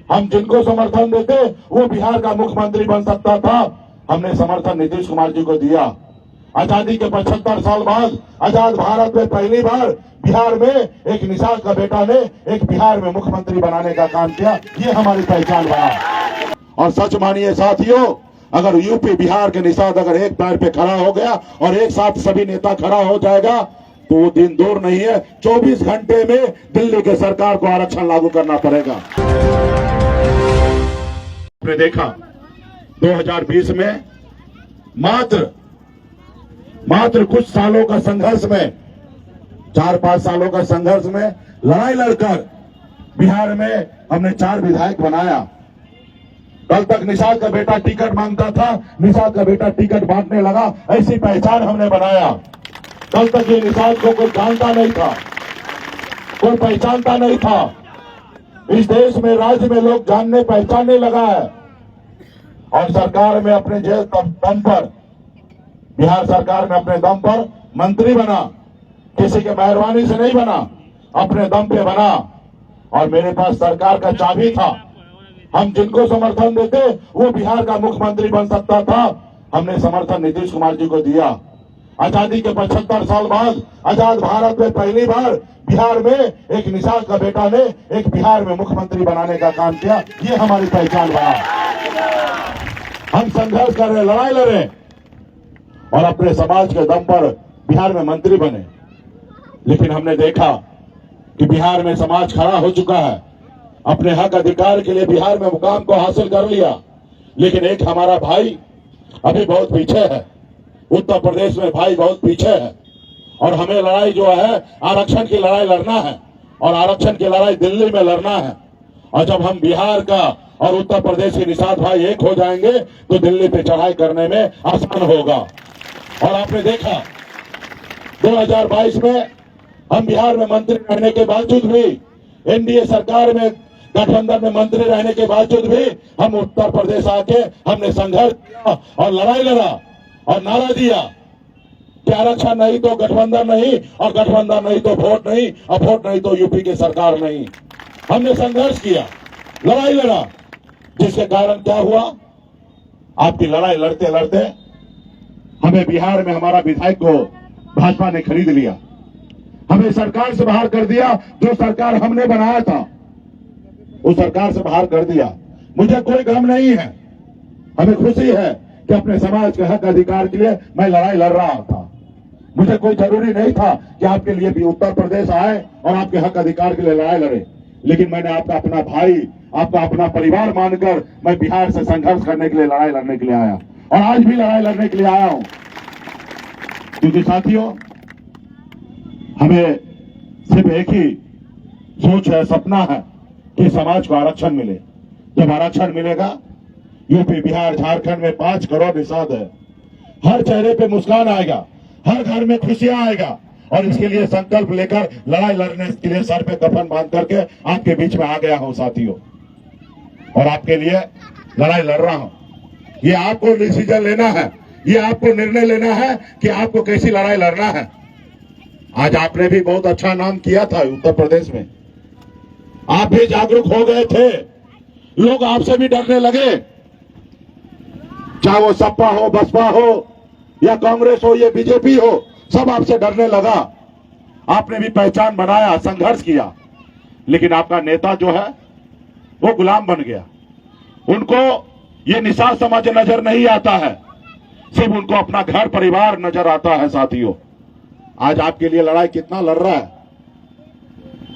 हम जिनको समर्थन देते वो बिहार का मुख्यमंत्री बन सकता था। हमने समर्थन नीतीश कुमार जी को दिया। आजादी के 75 साल बाद आजाद भारत में पहली बार बिहार में एक निषाद का बेटा ने एक बिहार में मुख्यमंत्री बनाने का काम किया। ये हमारी पहचान बना। और सच मानिए साथियों, अगर यूपी बिहार के निषाद अगर एक पैर पे खड़ा हो गया और एक साथ सभी नेता खड़ा हो जाएगा तो वो दिन दूर नहीं है। 24 घंटे में दिल्ली के सरकार को आरक्षण लागू करना पड़ेगा। आपने देखा 2020 में मात्र कुछ सालों का संघर्ष में, 4-5 सालों का संघर्ष में लड़ाई लड़कर बिहार में हमने 4 विधायक बनाया। कल तक निषाद का बेटा टिकट मांगता था, निषाद का बेटा टिकट बांटने लगा, ऐसी पहचान हमने बनाया। कल तक ये निषाद को कोई जानता नहीं था, कोई पहचानता नहीं था। इस देश में, राज्य में लोग जानने पहचानने लगा है। और सरकार में अपने दम पर, बिहार सरकार में अपने दम पर मंत्री बना, किसी के मेहरबानी से नहीं बना, अपने दम पे बना। और मेरे पास सरकार का चाबी था। हम जिनको समर्थन देते वो बिहार का मुख्यमंत्री बन सकता था। हमने समर्थन नीतीश कुमार जी को दिया। आजादी के 75 साल बाद आजाद भारत में पहली बार बिहार में एक निषाद का बेटा ने एक बिहार में मुख्यमंत्री बनाने का काम किया। ये हमारी पहचान बना। हम संघर्ष कर रहे, लड़ाई लड़े और अपने समाज के दम पर बिहार में मंत्री बने। लेकिन हमने देखा कि बिहार में समाज खड़ा हो चुका है, अपने हक अधिकार के लिए बिहार में मुकाम को हासिल कर लिया। लेकिन एक हमारा भाई अभी बहुत पीछे है, उत्तर प्रदेश में भाई बहुत पीछे है। और हमें लड़ाई जो है आरक्षण की लड़ाई लड़ना है और आरक्षण की लड़ाई दिल्ली में लड़ना है। और जब हम बिहार का और उत्तर प्रदेश के निषाद भाई एक हो जाएंगे तो दिल्ली पे चढ़ाई करने में आसान होगा। और आपने देखा 2022 में हम बिहार में मंत्री रहने के बावजूद भी, एनडीए सरकार में गठबंधन में मंत्री रहने के बावजूद भी हम उत्तर प्रदेश आके हमने संघर्ष किया और लड़ाई लड़ा और नारा दिया कि आरक्षण नहीं तो गठबंधन नहीं, और गठबंधन नहीं तो वोट नहीं, और वोट नहीं तो यूपी की सरकार नहीं। हमने संघर्ष किया, लड़ाई लड़ा, जिसके कारण क्या हुआ, आपकी लड़ाई लड़ते लड़ते हमें बिहार में हमारा विधायक को भाजपा ने खरीद लिया, हमें सरकार से बाहर कर दिया। जो सरकार हमने बनाया था उस सरकार से बाहर कर दिया। मुझे कोई गम नहीं है, हमें खुशी है कि अपने समाज के हक अधिकार के लिए मैं लड़ाई लड़ रहा था। मुझे कोई जरूरी नहीं था कि आपके लिए भी उत्तर प्रदेश आए और आपके हक अधिकार के लिए लड़ाई लड़े। लेकिन मैंने आपका अपना भाई, आपका अपना परिवार मानकर मैं बिहार से संघर्ष करने के लिए, लड़ाई लड़ने के लिए आया और आज भी लड़ाई लड़ने के लिए आया हूं। क्योंकि साथियों, हमें सिर्फ एक ही सोच है, सपना है कि समाज को आरक्षण मिले। जब आरक्षण मिलेगा, यूपी बिहार झारखंड में 5 करोड़ निषाद है, हर चेहरे पे मुस्कान आएगा, हर घर में खुशियां आएगा। और इसके लिए संकल्प लेकर लड़ाई लड़ने के लिए सर पे कफन बांध करके आपके बीच में आ गया हूं साथियों, और आपके लिए लड़ाई लड़ रहा हूं। ये आपको डिसीजन लेना है, ये आपको निर्णय लेना है कि आपको कैसी लड़ाई लड़ना है। आज आपने भी बहुत अच्छा नाम किया था उत्तर प्रदेश में, आप भी जागरूक हो गए थे, लोग आपसे भी डरने लगे। चाहे वो सपा हो, बसपा हो या कांग्रेस हो या बीजेपी हो, सब आपसे डरने लगा। आपने भी पहचान बनाया, संघर्ष किया। लेकिन आपका नेता जो है वो गुलाम बन गया। उनको ये निषाद समाज नजर नहीं आता है, सिर्फ उनको अपना घर परिवार नजर आता है। साथियों, आज आपके लिए लड़ाई कितना लड़ रहा है।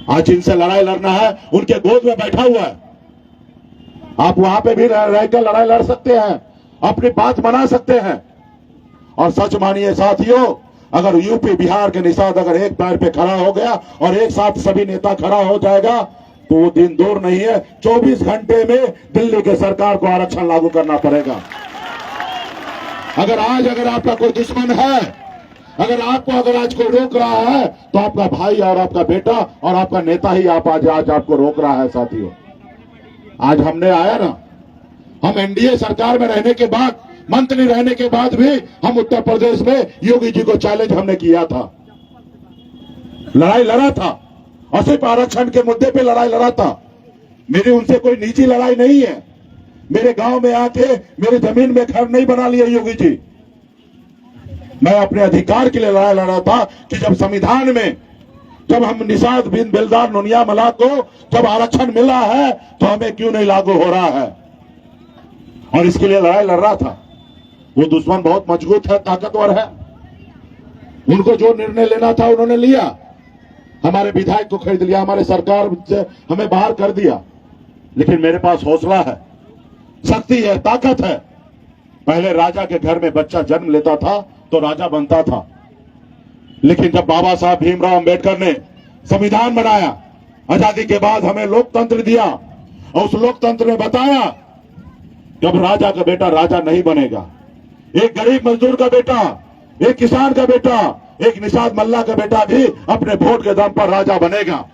आज जिनसे लड़ाई लड़ना है उनके गोद में बैठा हुआ है। आप वहां पे भी रहकर लड़ाई लड़ सकते हैं, अपनी बात बना सकते हैं। और सच मानिए साथियों, अगर यूपी बिहार के निषाद अगर एक पैर पे खड़ा हो गया और एक साथ सभी नेता खड़ा हो जाएगा तो वो दिन दूर नहीं है। 24 घंटे में दिल्ली के सरकार को आरक्षण लागू करना पड़ेगा। अगर आपका कोई दुश्मन है, अगर आज कोई रोक रहा है तो आपका भाई और आपका बेटा और आपका नेता ही आज आपको रोक रहा है। साथियों, आज हमने आया ना, हम एनडीए सरकार में रहने के बाद, मंत्री रहने के बाद भी हम उत्तर प्रदेश में योगी जी को चैलेंज हमने किया था, लड़ाई लड़ा था, और सिर्फ आरक्षण के मुद्दे पे लड़ाई लड़ा था। मेरी उनसे कोई निजी लड़ाई नहीं है। मेरे गांव में आके मेरी जमीन में घर नहीं बना लिया योगी जी। मैं अपने अधिकार के लिए लड़ाई लड़ा था कि जब संविधान में जब हम निषाद बिन बेलदार नुनिया मला को जब आरक्षण मिला है तो हमें क्यों नहीं लागू हो रहा है, और इसके लिए लड़ाई लड़ रहा था। वो दुश्मन बहुत मजबूत है, ताकतवर है। उनको जो निर्णय लेना था उन्होंने लिया। हमारे विधायक को खरीद लिया, हमारे सरकार से हमें बाहर कर दिया। लेकिन मेरे पास हौसला है, शक्ति है, ताकत है। पहले राजा के घर में बच्चा जन्म लेता था तो राजा बनता था, लेकिन जब बाबा साहब भीमराव अंबेडकर ने संविधान बनाया, आजादी के बाद हमें लोकतंत्र दिया, और उस लोकतंत्र में बताया कि अब राजा का बेटा राजा नहीं बनेगा। एक गरीब मजदूर का बेटा, एक किसान का बेटा, एक निषाद मल्ला का बेटा भी अपने वोट के दम पर राजा बनेगा।